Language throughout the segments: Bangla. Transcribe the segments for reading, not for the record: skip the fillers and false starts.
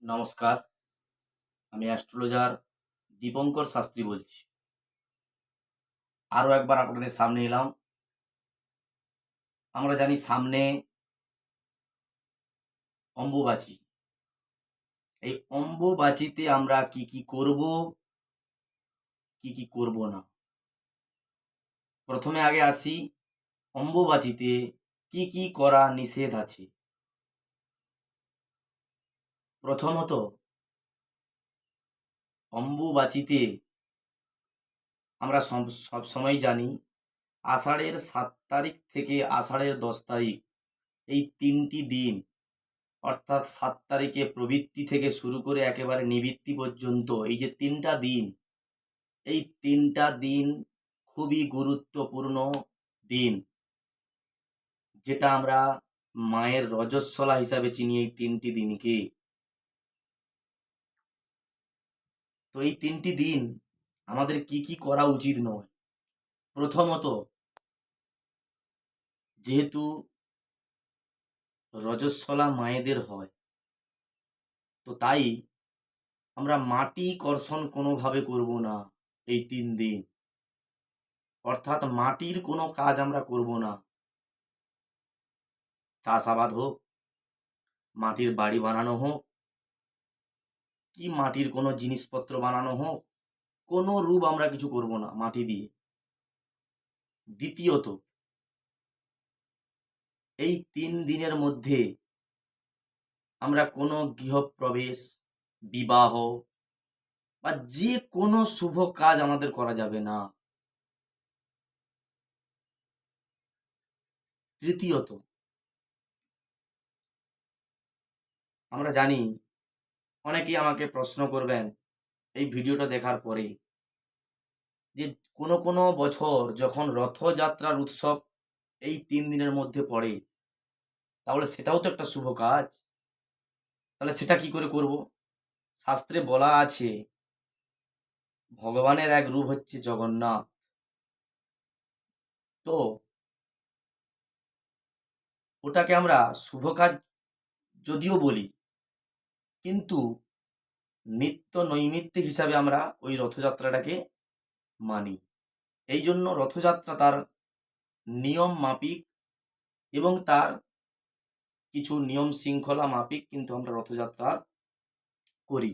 নমস্কার, আমি অ্যাস্ট্রোলজার দীপঙ্কর শাস্ত্রী বলছি। আরও একবার আপনাদের সামনে এলাম। আমরা জানি সামনে অম্বুবাচী। এই অম্বুবাচীতে আমরা কি কি করব, কি কি করব না। প্রথমে আগে আসি অম্বুবাচীতে কি কি করা নিষেধ আছে। প্রথমত, অম্বুবাচীতে আমরা সব সময় জানি আষাঢ়ের 7 তারিখ থেকে আষাঢ়ের 10 তারিখ এই 3টি দিন, অর্থাৎ 7 তারিখে প্রবৃত্তি থেকে শুরু করে একেবারে নিবৃত্তি পর্যন্ত এই যে 3টা দিন, এই 3টা দিন খুবই গুরুত্বপূর্ণ দিন, যেটা আমরা মায়ের রজস্বলা হিসাবে চিনি এই 3টি দিনকে। তো এই 3টি দিন আমাদের কি কি করা উচিত নয়। প্রথমত, যেহেতু রজস্বলা মায়েদের হয়, তো তাই আমরা মাটি কর্ষণ কোনোভাবে করব না এই 3 দিন। অর্থাৎ মাটির কোনো কাজ আমরা করব না। চাষাবাদ হোক, মাটির বাড়ি বানানো হোক, কি মাটির কোনো জিনিসপত্র বানানো হোক, কোনো রূপ আমরা কিছু করব না মাটি দিয়ে। দ্বিতীয়ত, এই 3 দিনের মধ্যে আমরা কোনো গৃহপ্রবেশ, বিবাহ বা যে কোনো শুভ কাজ আমাদের করা যাবে না। তৃতীয়ত, আমরা জানি অনেকেই আমাকে প্রশ্ন করবেন এই ভিডিওটা দেখার পরে, যে কোনো কোনো বছর যখন রথযাত্রার উৎসব এই 3 দিনের মধ্যে পড়ে, তাহলে সেটাও তো একটা শুভ কাজ। তাহলে সেটা কি করে করব? শাস্ত্রে বলা আছে ভগবানের এক রূপ হচ্ছে জগন্নাথ। তো ওটাকে আমরা শুভ কাজ যদিও বলি, কিন্তু নিত্য নৈমিত্তিক হিসাবে আমরা ওই রথযাত্রাটাকে মানি। এই জন্য রথযাত্রা তার নিয়ম মাফিক এবং তার কিছু নিয়ম শৃঙ্খলা মাফিক কিন্তু আমরা রথযাত্রা করি,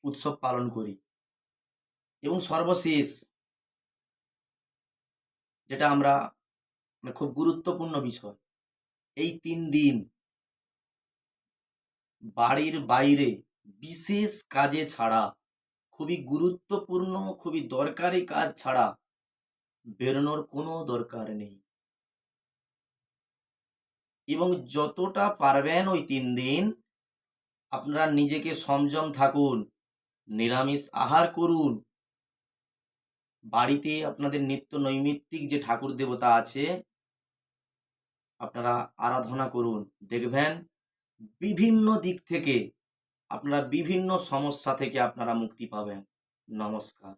উৎসব পালন করি। এবং সর্বশেষ যেটা আমরা খুব গুরুত্বপূর্ণ বিষয়, এই 3 দিন বাড়ির বাইরে বিশেষ কাজে ছাড়া, খুবই গুরুত্বপূর্ণ খুবই দরকারি কাজ ছাড়া বেরোনোর কোনো দরকার নেই। এবং যতটা পারবেন ওই 3 দিন আপনারা নিজেকে সংযম থাকুন, নিরামিষ আহার করুন, বাড়িতে আপনাদের নিত্য নৈমিত্তিক যে ঠাকুর দেবতা আছে আপনারা আরাধনা করুন। দেখবেন বিভিন্ন দিক থেকে আপনারা বিভিন্ন সমস্যা থেকে আপনারা মুক্তি পাবেন। নমস্কার।